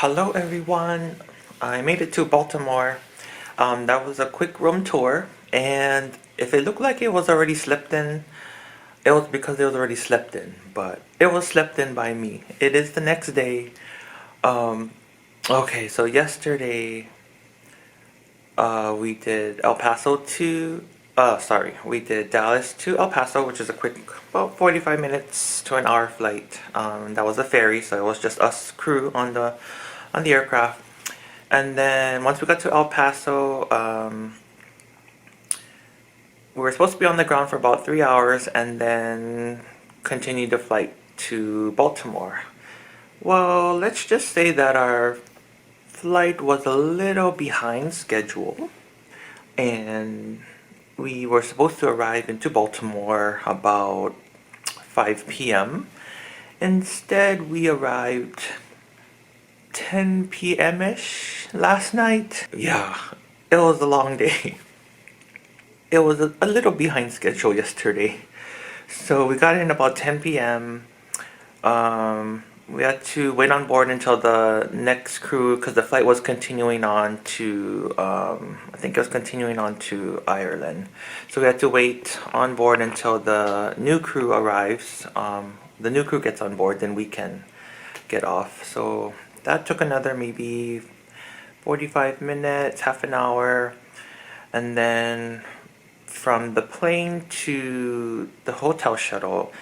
Hello everyone. I made it to Baltimore. That was a quick room tour, and if it looked like it was already slept in, it was because it was already slept in, but it was slept in by me. It is the next day. Um, okay, so yesterday we did we did Dallas to El Paso, which is a quick, about 45 minutes to an hour flight. That was a ferry, so it was just us crew on the aircraft. And then once we got to El Paso, we were supposed to be on the ground for about 3 hours and then continue the flight to Baltimore. Well, let's just say that our flight was a little behind schedule, and we were supposed to arrive into Baltimore about 5 p.m. Instead, we arrived 10 p.m. ish last night. Yeah, it was a long day. It was a little behind schedule yesterday. So we got in about 10 p.m. We had to wait on board until the next crew, because the flight was continuing on to, I think it was continuing on to Ireland. So we had to wait on board until the new crew arrives. The new crew gets on board, then we can get off. So that took another maybe 45 minutes, half an hour. And then from the plane to the hotel shuttle,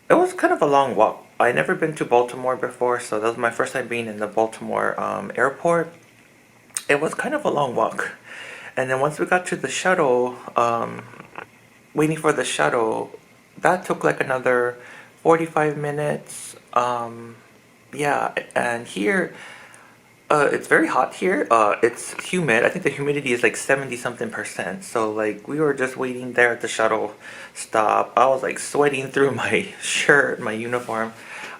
it was kind of a long walk. I never been to Baltimore before, so that was my first time being in the Baltimore airport. It was kind of a long walk. And then once we got to the shuttle, waiting for the shuttle, that took like another 45 minutes. Yeah, and here, it's very hot here. It's humid. I think the humidity is like 70 something percent. So like we were just waiting there at the shuttle stop. I was like sweating through my shirt, my uniform.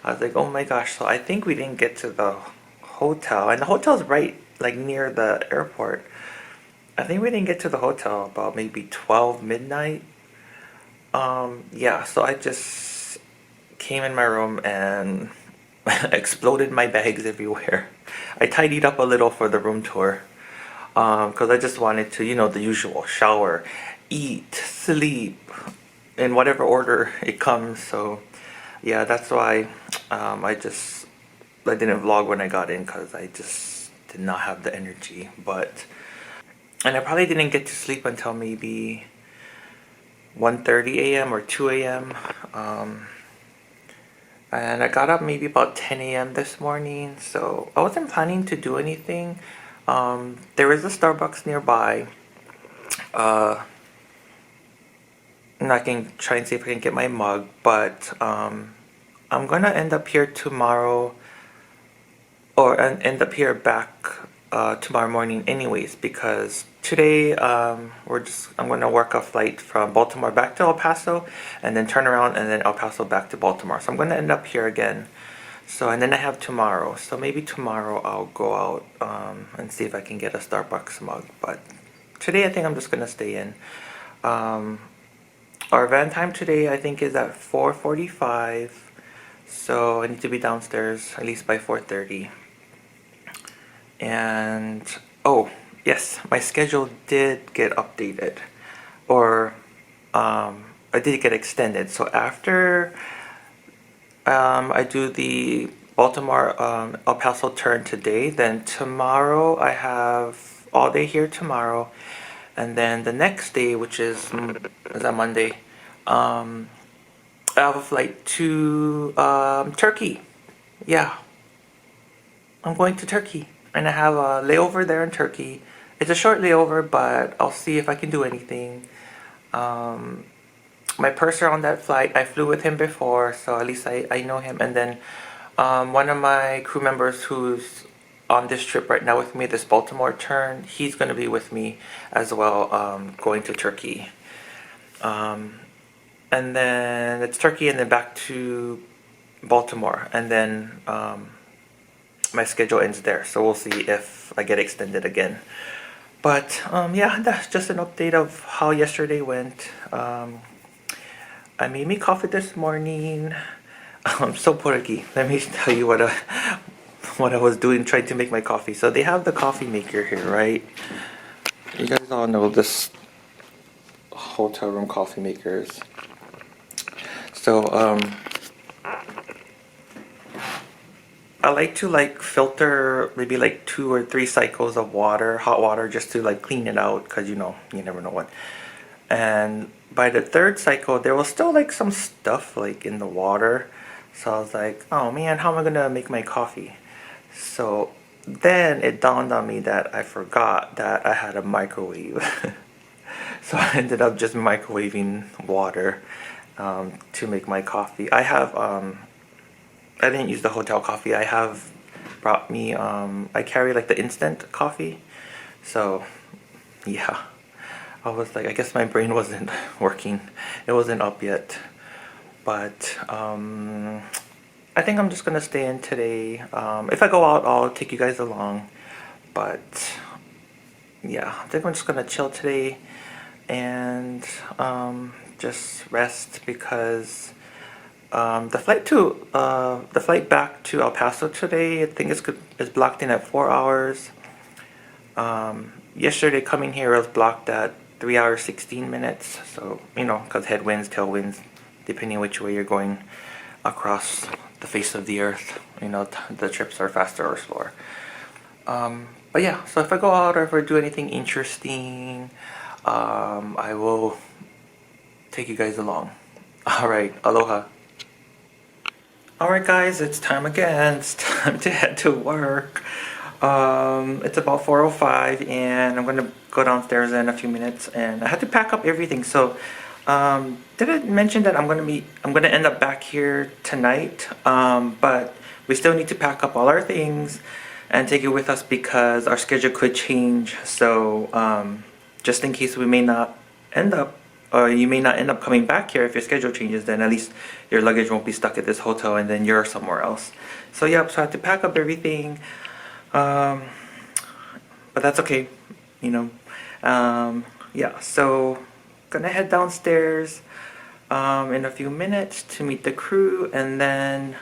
I was like, oh my gosh. So I think we didn't get to the hotel, and the hotel's right like near the airport. I think we didn't get to the hotel about maybe 12 midnight. Yeah, so I just came in my room and exploded my bags everywhere. I tidied up a little for the room tour, because I just wanted to, the usual: shower, eat, sleep, in whatever order it comes. So yeah, that's why I didn't vlog when I got in, because I just did not have the energy. And I probably didn't get to sleep until maybe 1:30 a.m. or 2 a.m. And I got up maybe about 10 a.m. this morning, so I wasn't planning to do anything. There is a Starbucks nearby, and I can try and see if I can get my mug, but I'm gonna end up here tomorrow, or end up here back tomorrow morning anyways, because today I'm gonna work a flight from Baltimore back to El Paso, and then turn around and then El Paso back to Baltimore. So I'm gonna end up here again. So, and then I have tomorrow. So maybe tomorrow I'll go out and see if I can get a Starbucks mug. But today I think I'm just gonna stay in. Our van time today I think is at 4:45. So I need to be downstairs at least by 4:30. And oh yes, my schedule did get updated, or I did get extended. So after I do the Baltimore El Paso turn today, then tomorrow I have all day here tomorrow, and then the next day, which is that Monday, I have a flight to Turkey. Yeah, I'm going to Turkey, and I have a layover there in Turkey. It's a short layover, but I'll see if I can do anything. My purser on that flight, I flew with him before, so at least I know him. And then one of my crew members who's on this trip right now with me, this Baltimore turn, he's going to be with me as well, going to Turkey. And then it's Turkey and then back to Baltimore. And then my schedule ends there, so we'll see if I get extended again. But yeah, that's just an update of how yesterday went. I made me coffee this morning. So porky. Let me tell you what I was doing, trying to make my coffee. So they have the coffee maker here, right? You guys all know this hotel room coffee makers. So I like to filter maybe like 2 or 3 cycles of water, hot water, just to clean it out, because you never know what. And by the 3rd cycle, there was still some stuff in the water. So I was like, oh man, how am I gonna make my coffee? So then it dawned on me that I forgot that I had a microwave. So I ended up just microwaving water to make my coffee. I didn't use the hotel coffee. I have brought me, I carry the instant coffee. So yeah, I was like, I guess my brain wasn't working. It wasn't up yet. But I think I'm just gonna stay in today. If I go out, I'll take you guys along. But yeah, I think I'm just gonna chill today and just rest, because the flight back to El Paso today, I think is blocked in at 4 hours. Yesterday coming here was blocked at 3 hours 16 minutes. So because headwinds, tailwinds, depending which way you're going across the face of the earth, the trips are faster or slower. But yeah, so if I go out or if I do anything interesting, I will take you guys along. Alright, aloha. Alright guys, it's time again. It's time to head to work. It's about 4:05 and I'm gonna go downstairs in a few minutes, and I had to pack up everything. So did I mention that I'm gonna end up back here tonight? But we still need to pack up all our things and take it with us, because our schedule could change. So just in case we may not end up, or you may not end up coming back here, if your schedule changes, then at least your luggage won't be stuck at this hotel and then you're somewhere else. So yep, so I have to pack up everything. But that's okay, yeah, so gonna head downstairs in a few minutes to meet the crew, and then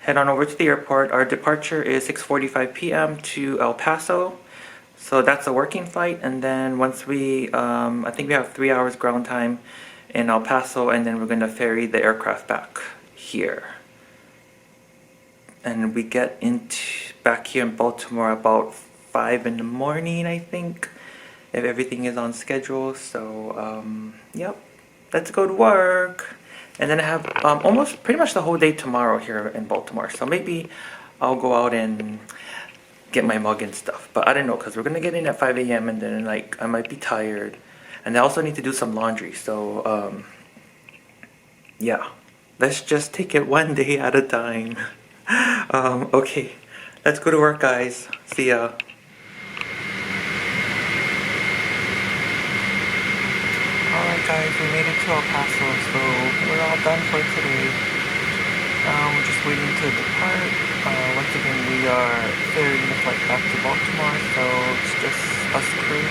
head on over to the airport. Our departure is 6:45 p.m. to El Paso. So that's a working flight, and then once we, I think we have 3 hours ground time in El Paso, and then we're gonna ferry the aircraft back here. And we get back here in Baltimore about 5 in the morning, I think, if everything is on schedule. So yep, let's go to work. And then I have almost pretty much the whole day tomorrow here in Baltimore. So maybe I'll go out and get my mug and stuff. But I don't know, because we're gonna get in at 5 a.m. and then I might be tired. And I also need to do some laundry. So yeah, let's just take it one day at a time. Okay, let's go to work, guys. See ya. Alright guys, we made it to El Paso, so we're all done for today. We're just waiting to depart. Once again, we are ferrying the flight back to Baltimore, so it's just us crew.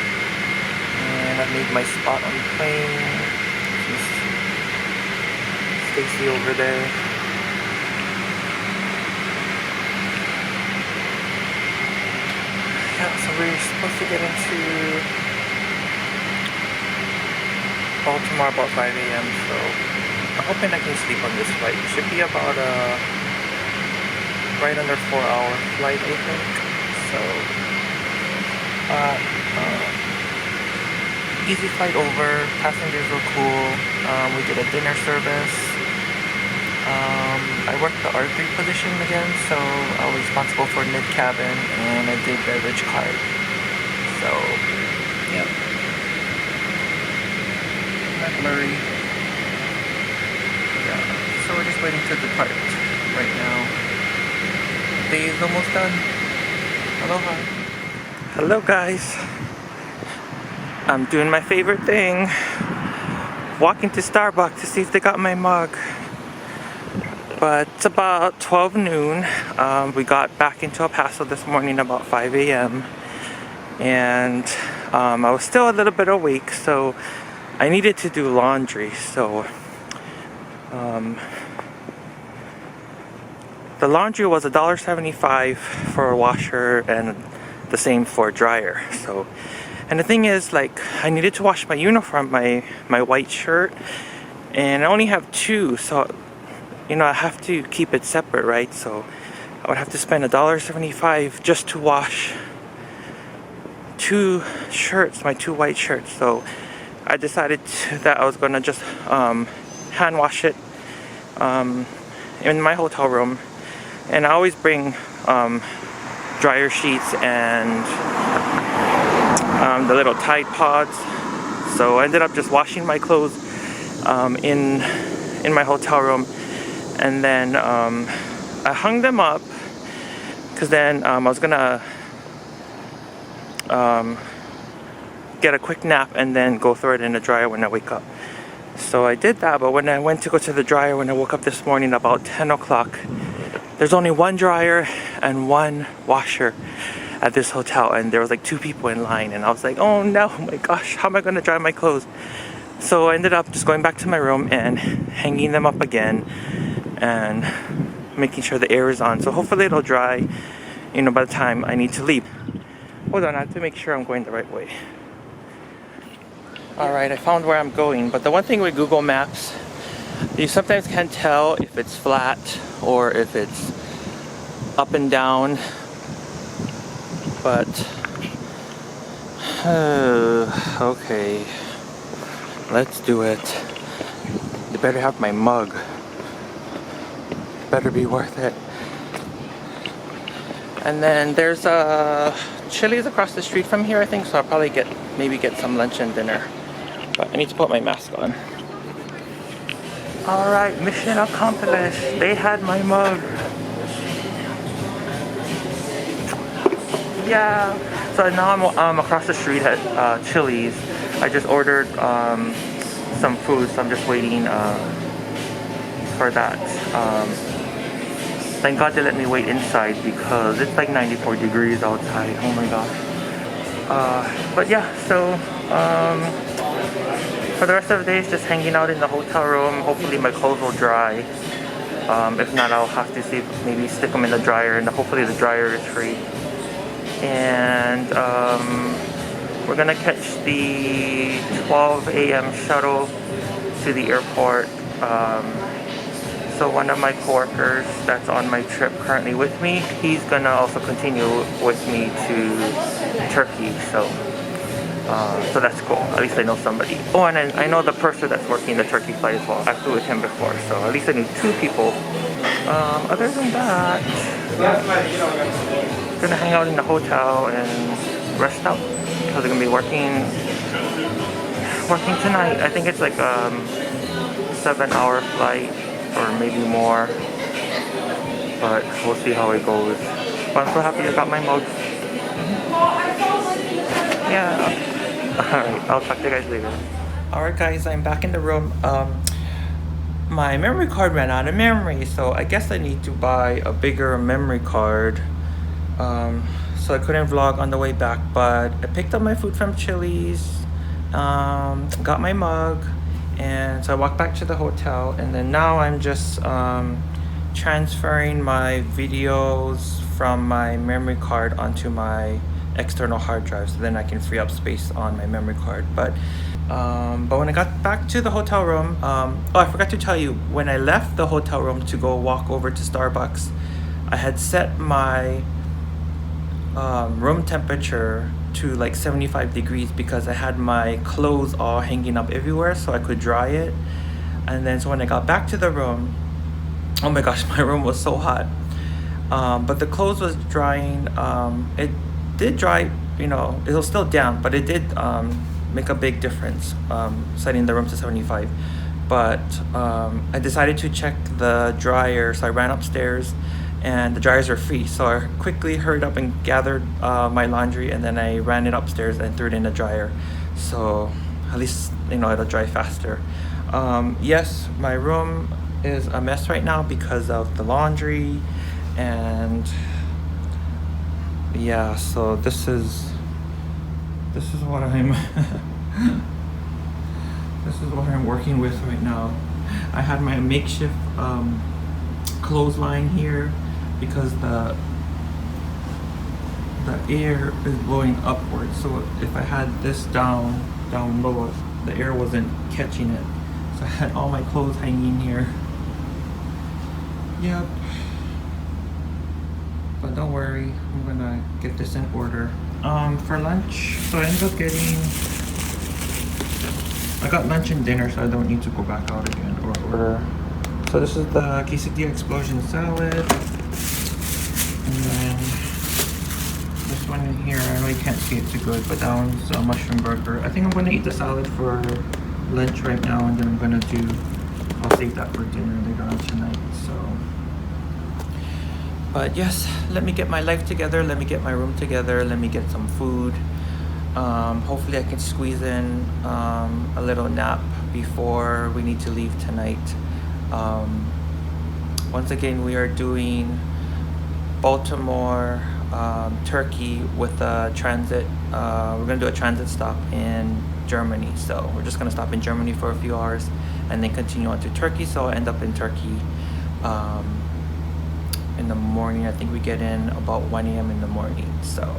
And I made my spot on the plane. Stacy over there. Yeah, so we're supposed to get into Baltimore about 5 a.m. So I'm hoping I can sleep on this flight. It should be about right under 4-hour flight, I think. So easy flight over. Passengers were cool. We did a dinner service. I worked the R3 position again, so I was responsible for mid-cabin, and I did beverage card. So yeah, not blurry. Yeah, so we're just waiting to depart right now. The day is almost done. Aloha. Hello guys. I'm doing my favorite thing. Walking to Starbucks to see if they got my mug. But it's about 12 noon. We got back into El Paso this morning about 5 a.m. And I was still a little bit awake, so I needed to do laundry. So The laundry was $1.75 for a washer and the same for a dryer. So, and the thing is, like, I needed to wash my uniform, my white shirt, and I only have two, so you know I have to keep it separate, right? So I would have to spend $1.75 just to wash two shirts, my two white shirts. So I decided that I was gonna just hand wash it in my hotel room. And I always bring dryer sheets and the little Tide Pods. So I ended up just washing my clothes in my hotel room, and then I hung them up because then I was gonna get a quick nap and then go throw it in the dryer when I wake up. So I did that, but when I went to go to the dryer when I woke up this morning about 10 o'clock, there's only one dryer and one washer at this hotel, and there was like two people in line, and I was like, oh no, oh my gosh, how am I gonna dry my clothes? So I ended up just going back to my room and hanging them up again and making sure the air is on. So hopefully it'll dry, you know, by the time I need to leave. Hold on, I have to make sure I'm going the right way. Alright, I found where I'm going, but the one thing with Google Maps, you sometimes can't tell if it's flat or if it's up and down, but okay, let's do it. You better have my mug. Better be worth it. And then there's a Chili's across the street from here, I think, so I'll probably maybe get some lunch and dinner. But I need to put my mask on. Alright, mission accomplished. They had my mug. Yeah. So now I'm across the street at Chili's. I just ordered some food, so I'm just waiting for that. Thank God they let me wait inside because it's like 94 degrees outside. Oh my gosh. But yeah, so for the rest of the day, it's just hanging out in the hotel room. Hopefully my clothes will dry. If not, I'll have to see, maybe stick them in the dryer, and hopefully the dryer is free. And we're gonna catch the 12 a.m. shuttle to the airport. So one of my coworkers that's on my trip currently with me, he's gonna also continue with me to Turkey. So that's cool. At least I know somebody. Oh, and I know the person that's working the Turkey flight as well. I flew with him before, so at least I knew two people. Other than that, gonna hang out in the hotel and rest out because I'm gonna be working tonight. I think it's like 7-hour flight or maybe more, but we'll see how it goes. But I'm so happy I got my mug. Yeah. Alright, I'll talk to you guys later. Alright guys, I'm back in the room. My memory card ran out of memory, so I guess I need to buy a bigger memory card. So I couldn't vlog on the way back, but I picked up my food from Chili's, got my mug, and so I walked back to the hotel, and then now I'm just transferring my videos from my memory card onto my external hard drive, so then I can free up space on my memory card. But when I got back to the hotel room, oh, I forgot to tell you, when I left the hotel room to go walk over to Starbucks, I had set my room temperature to like 75 degrees because I had my clothes all hanging up everywhere so I could dry it. And then so when I got back to the room, oh my gosh, my room was so hot. But the clothes was drying. It did dry, you know, it was still damp, but it did make a big difference setting the room to 75. But I decided to check the dryer, so I ran upstairs and the dryers are free, so I quickly hurried up and gathered my laundry, and then I ran it upstairs and threw it in the dryer, so at least, you know, it'll dry faster. Yes, my room is a mess right now because of the laundry, and yeah, so this is what I'm this is what I'm working with right now. I had my makeshift clothesline here, because the air is blowing upwards. So if I had this down low, the air wasn't catching it. So I had all my clothes hanging here. Yep. But don't worry, I'm gonna get this in order. For lunch, so I ended up I got lunch and dinner, so I don't need to go back out again or order. So this is the quesadilla explosion salad. And then this one in here, I really can't see it too good, but that one's a mushroom burger. I think I'm gonna eat the salad for lunch right now, and then I'll save that for dinner later on tonight, so. But yes, let me get my life together, let me get my room together, let me get some food. Hopefully I can squeeze in a little nap before we need to leave tonight. Once again, we are doing Baltimore, Turkey with a transit. We're gonna do a transit stop in Germany. So we're just gonna stop in Germany for a few hours and then continue on to Turkey. So I'll end up in Turkey in the morning. I think we get in about 1 a.m. in the morning. So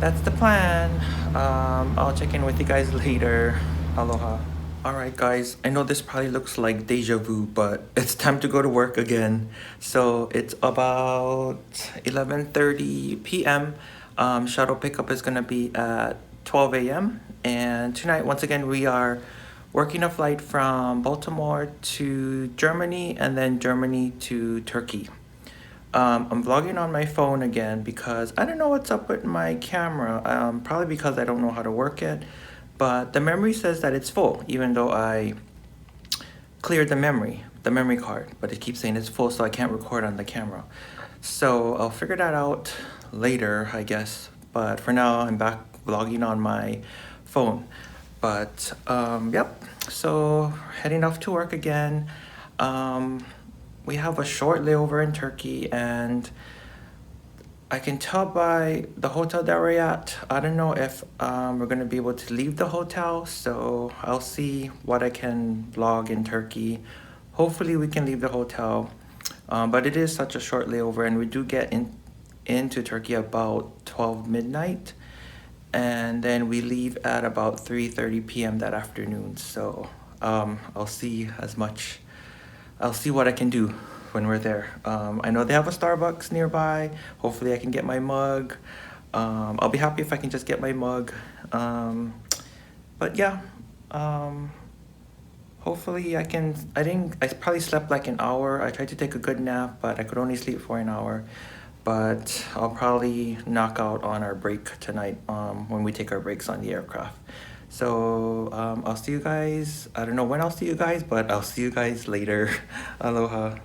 that's the plan. I'll check in with you guys later. Aloha. Alright guys, I know this probably looks like deja vu, but it's time to go to work again. So it's about 11:30 p.m. Shuttle pickup is gonna be at 12 a.m. And tonight, once again, we are working a flight from Baltimore to Germany and then Germany to Turkey. I'm vlogging on my phone again because I don't know what's up with my camera. Probably because I don't know how to work it. But the memory says that it's full, even though I cleared the memory card. But it keeps saying it's full, so I can't record on the camera. So I'll figure that out later, I guess. But for now, I'm back vlogging on my phone. But yep, so heading off to work again. We have a short layover in Turkey, and I can tell by the hotel that we're at. I don't know if we're gonna be able to leave the hotel, so I'll see what I can vlog in Turkey. Hopefully we can leave the hotel, but it is such a short layover, and we do get into Turkey about 12 midnight, and then we leave at about 3:30 p.m. that afternoon. So I'll see what I can do when we're there. I know they have a Starbucks nearby. Hopefully I can get my mug. I'll be happy if I can just get my mug. But yeah, hopefully I probably slept like an hour. I tried to take a good nap, but I could only sleep for an hour. But I'll probably knock out on our break tonight when we take our breaks on the aircraft. So I'll see you guys. I don't know when I'll see you guys, but I'll see you guys later. Aloha.